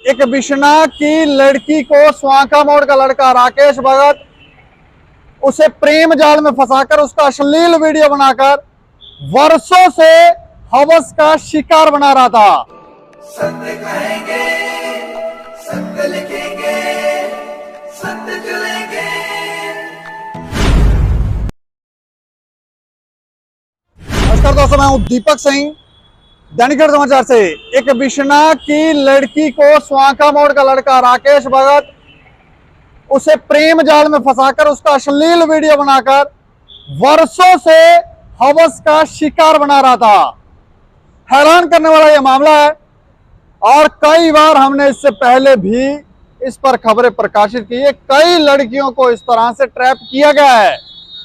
एक बिश्ना की लड़की को स्वांका मोड़ का लड़का राकेश भगत उसे प्रेम जाल में फंसाकर उसका अश्लील वीडियो बनाकर वर्षों से हवस का शिकार बना रहा था। सत्य कहेंगे, सत्य लिखेंगे, सत्य चलेंगे। नमस्कार दोस्तों, मैं हूं दीपक सिंह, दैनिक समाचार से। एक बिश्ना की लड़की को स्वांका मोड़ का लड़का राकेश भगत उसे प्रेम जाल में फंसाकर उसका अश्लील वीडियो बनाकर वर्षों से हवस का शिकार बना रहा था। हैरान करने वाला यह मामला है और कई बार हमने इससे पहले भी इस पर खबरें प्रकाशित की है। कई लड़कियों को इस तरह से ट्रैप किया गया है,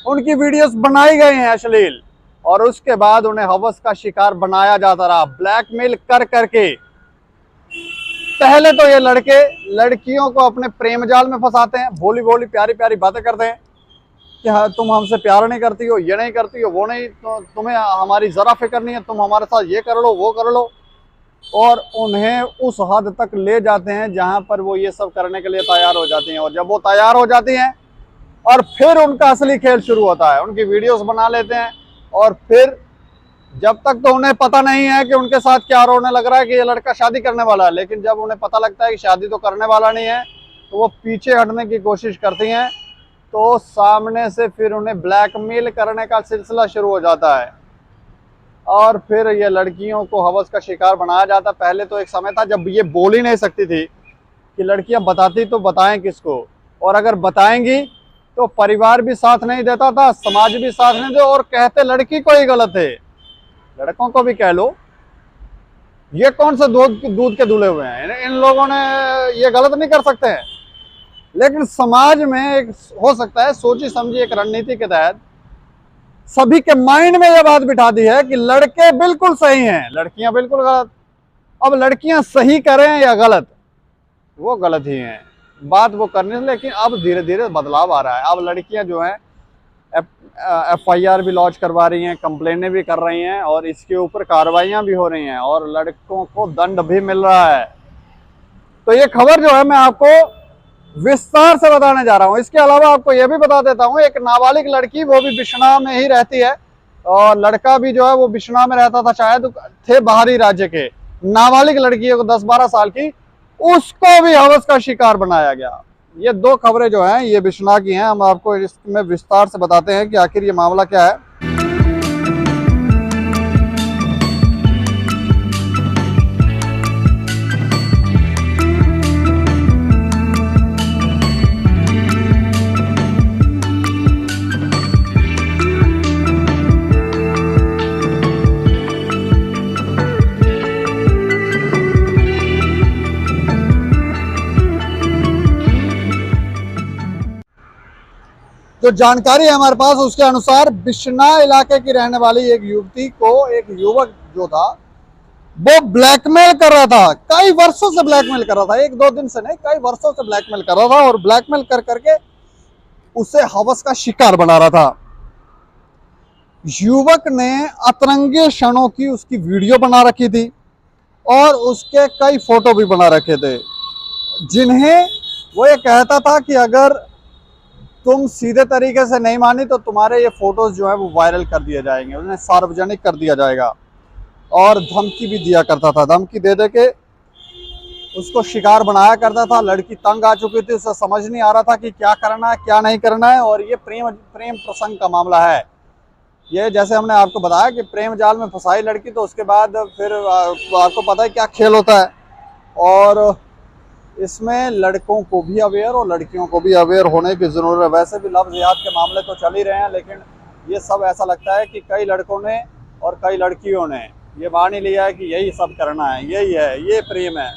उनकी वीडियोस बनाई गई हैं अश्लील, और उसके बाद उन्हें हवस का शिकार बनाया जाता रहा, ब्लैकमेल कर करके। पहले तो ये लड़के लड़कियों को अपने प्रेम जाल में फंसाते हैं, भोली भोली प्यारी प्यारी बातें करते हैं कि हाँ, तुम हमसे प्यार नहीं करती हो, ये नहीं करती हो, वो नहीं, तो तुम्हें हमारी जरा फिक्र नहीं है, तुम हमारे साथ ये कर लो, वो कर लो, और उन्हें उस हद तक ले जाते हैं जहां पर वो ये सब करने के लिए तैयार हो जाती हैं। और जब वो तैयार हो जाती हैं और फिर उनका असली खेल शुरू होता है, उनकी वीडियोस बना लेते हैं, और फिर जब तक तो उन्हें पता नहीं है कि उनके साथ क्या होने लग रहा है कि ये लड़का शादी करने वाला है, लेकिन जब उन्हें पता लगता है कि शादी तो करने वाला नहीं है तो वो पीछे हटने की कोशिश करती हैं। तो सामने से फिर उन्हें ब्लैकमेल करने का सिलसिला शुरू हो जाता है और फिर ये लड़कियों को हवस का शिकार बनाया जाता। पहले तो एक समय था जब ये बोल ही नहीं सकती थी कि लड़कियां बताती तो बताएं किसको, और अगर बताएंगी तो परिवार भी साथ नहीं देता था, समाज भी साथ नहीं दे, और कहते लड़की को ही गलत है। लड़कों को भी कह लो, ये कौन से दूध के धुले हुए हैं, इन लोगों ने ये गलत नहीं कर सकते हैं। लेकिन समाज में एक हो सकता है सोची समझी एक रणनीति के तहत सभी के माइंड में यह बात बिठा दी है कि लड़के बिल्कुल सही हैं, लड़कियां बिल्कुल गलत। अब लड़कियां सही करें या गलत, वो गलत ही हैं, बात वो करने से। लेकिन अब धीरे धीरे बदलाव आ रहा है। अब लड़कियां जो हैं FIR भी लॉन्च करवा रही हैं, कंप्लेनें भी कर रही हैं, और इसके ऊपर कार्रवाइयां भी हो रही हैं, और लड़कों को दंड भी मिल रहा है। तो ये खबर जो है मैं आपको विस्तार से बताने जा रहा हूं। इसके अलावा आपको यह भी बता देता हूं, एक नाबालिग लड़की, वो भी बिश्ना में ही रहती है, और लड़का भी जो है वो बिश्ना में रहता था, शायद थे बाहरी राज्य के। नाबालिग लड़की है 10-12 साल की, उसको भी हवस का शिकार बनाया गया। ये दो खबरें जो हैं ये बिश्ना की हैं। हम आपको इसमें विस्तार से बताते हैं कि आखिर ये मामला क्या है। जो जानकारी है हमारे पास उसके अनुसार बिश्ना इलाके की रहने वाली एक युवती को एक युवक जो था वो ब्लैकमेल कर रहा था। कई वर्षों से ब्लैकमेल कर रहा था, 1-2 दिन से नहीं, कई वर्षों से ब्लैकमेल कर रहा था, और ब्लैकमेल कर करके उसे हवस का शिकार बना रहा था। युवक ने अतरंगी क्षणों की उसकी वीडियो बना रखी थी और उसके कई फोटो भी बना रखे थे, जिन्हें वो ये कहता था कि अगर तुम सीधे तरीके से नहीं मानी तो तुम्हारे ये फोटोज जो है वो वायरल कर दिए जाएंगे, उन्हें सार्वजनिक कर दिया जाएगा, और धमकी भी दिया करता था। धमकी दे दे के उसको शिकार बनाया करता था। लड़की तंग आ चुकी थी, उसे समझ नहीं आ रहा था कि क्या करना है क्या नहीं करना है। और ये प्रेम प्रसंग का मामला है। ये जैसे हमने आपको बताया कि प्रेम जाल में फंसाई लड़की, तो उसके बाद फिर आपको पता है क्या खेल होता है। और इसमें लड़कों को भी अवेयर और लड़कियों को भी अवेयर होने की ज़रूरत है। वैसे भी लव जिहाद के मामले तो चल ही रहे हैं, लेकिन ये सब ऐसा लगता है कि कई लड़कों ने और कई लड़कियों ने ये मान ही लिया है कि यही सब करना है, यही है, ये प्रेम है।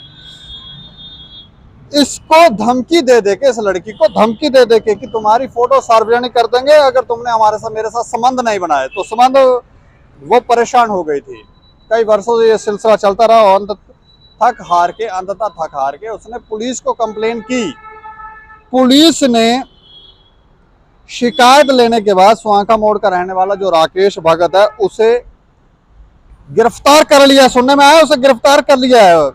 इसको धमकी दे दे के, इस लड़की को धमकी दे दे के कि तुम्हारी फोटो सार्वजनिक कर देंगे अगर तुमने मेरे साथ संबंध नहीं बनाए। तो संबंध, वो परेशान हो गई थी। कई वर्षों से ये सिलसिला चलता रहा, और अंततः थक हार के उसने पुलिस को कंप्लेन की। पुलिस ने शिकायत लेने के बाद स्वांका मोड़ का रहने वाला जो राकेश भगत है उसे गिरफ्तार कर लिया। सुनने में आया उसे गिरफ्तार कर लिया है।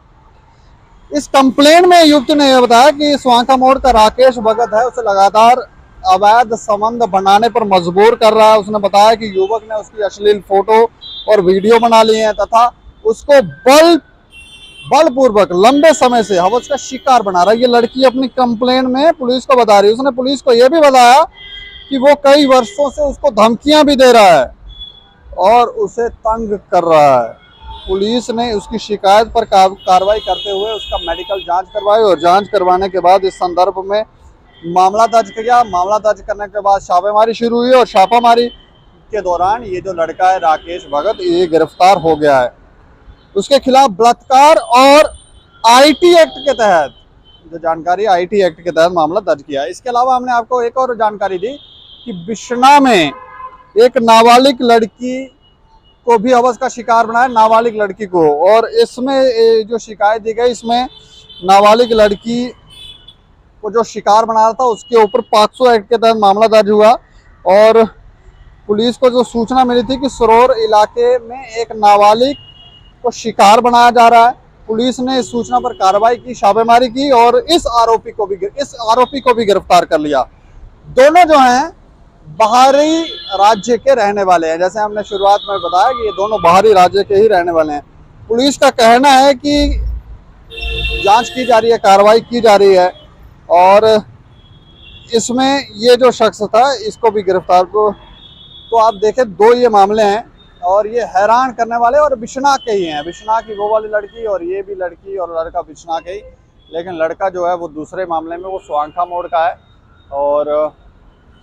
इस कंप्लेन में युवती ने यह बताया कि स्वांका मोड़ का राकेश भगत है, उसे लगातार अवैध संबंध बनाने पर मजबूर कर रहा है। उसने बताया कि युवक ने उसकी अश्लील फोटो और वीडियो बना लिए हैं तथा उसको बलपूर्वक लंबे समय से हवस का शिकार बना रहा है। ये लड़की अपनी कंप्लेन में पुलिस को बता रही है। उसने पुलिस को यह भी बताया कि वो कई वर्षों से उसको धमकियां भी दे रहा है और उसे तंग कर रहा है। पुलिस ने उसकी शिकायत पर कार्रवाई करते हुए उसका मेडिकल जांच करवाई और जांच करवाने के बाद इस संदर्भ में मामला दर्ज किया। मामला दर्ज करने के बाद छापेमारी शुरू हुई और छापामारी के दौरान ये जो लड़का है राकेश भगत, ये गिरफ्तार हो गया है। उसके खिलाफ बलात्कार और आईटी एक्ट के तहत जो जानकारी, आईटी एक्ट के तहत मामला दर्ज किया है। इसके अलावा हमने आपको एक और जानकारी दी कि बिश्ना में एक नाबालिग लड़की को भी हवस का शिकार बनाया, नाबालिग लड़की को, और इसमें जो शिकायत दी गई, इसमें नाबालिग लड़की को जो शिकार बना रहा था उसके ऊपर 500 एक्ट के तहत मामला दर्ज हुआ। और पुलिस को जो सूचना मिली थी कि सरोर इलाके में एक नाबालिग को शिकार बनाया जा रहा है, पुलिस ने इस सूचना पर कार्रवाई की, छापेमारी की और इस आरोपी को भी गिरफ्तार कर लिया। दोनों जो हैं बाहरी राज्य के रहने वाले हैं। जैसे हमने शुरुआत में बताया कि ये दोनों बाहरी राज्य के ही रहने वाले हैं। पुलिस का कहना है कि जांच की जा रही है, कार्रवाई की जा रही है और इसमें ये जो शख्स था इसको भी गिरफ्तार को। तो आप देखें, दो ये मामले हैं और ये हैरान करने वाले और बिश्ना के ही हैं। बिश्ना की वो वाली लड़की और ये भी लड़की और लड़का बिश्ना के ही, लेकिन लड़का जो है वो दूसरे मामले में वो स्वांखा मोड़ का है और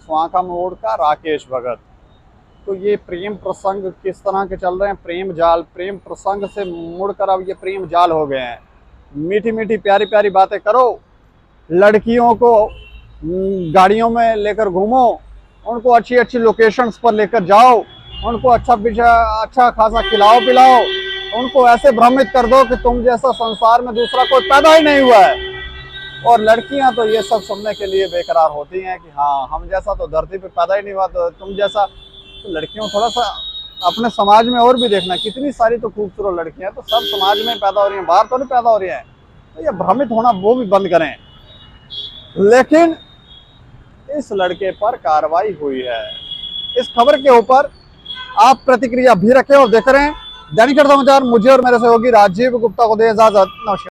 स्वांखा मोड़ का राकेश भगत। तो ये प्रेम प्रसंग किस तरह के चल रहे हैं, प्रेम जाल, प्रेम प्रसंग से मुड़कर अब ये प्रेम जाल हो गए हैं। मीठी मीठी प्यारी प्यारी बातें करो, लड़कियों को गाड़ियों में लेकर घूमो, उनको अच्छी अच्छी लोकेशंस पर लेकर जाओ, उनको अच्छा खासा खिलाओ पिलाओ, उनको ऐसे भ्रमित कर दो कि तुम जैसा संसार में दूसरा कोई पैदा ही नहीं हुआ है। और लड़कियां तो ये सब सुनने के लिए बेकरार होती हैं कि हाँ, हम जैसा तो धरती पे पैदा ही नहीं हुआ, तो तुम जैसा। तो लड़कियों थोड़ा सा अपने समाज में और भी देखना, कितनी सारी तो खूबसूरत लड़कियां तो सब समाज में पैदा हो रही हैं, बाहर तो नहीं पैदा हो रही हैं। तो ये भ्रमित होना वो भी बंद करें। लेकिन इस लड़के पर कार्रवाई हुई है। इस खबर के ऊपर आप प्रतिक्रिया भी रखें और देख रहे हैं दैनिक समाचार। मुझे और मेरे सहयोगी राजीव गुप्ता को दे इजाजत। नमस्कार।